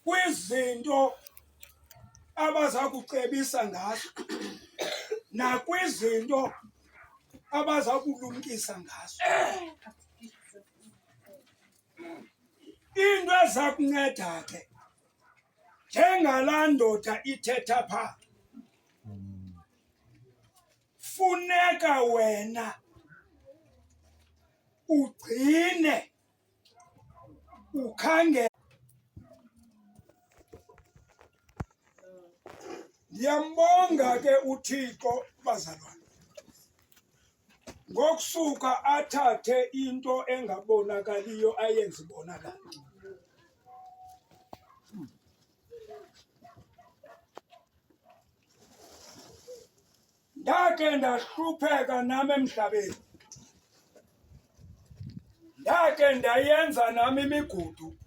kwizinto abaza kucebisa ngazo nakwizinto abaza kulumkisa ngazo. Into eza kunceda ke njengalaa ndoda ithetha phaa, funeka wena ugcine ukhangele. Ndiyambonga ke uThixo bazalwane, ngokusuka athathe into engabonakaliyo ayenze ibonakala. Ndake ndahlupheka nami emhlabeni, ndake ndayenza nami imigudu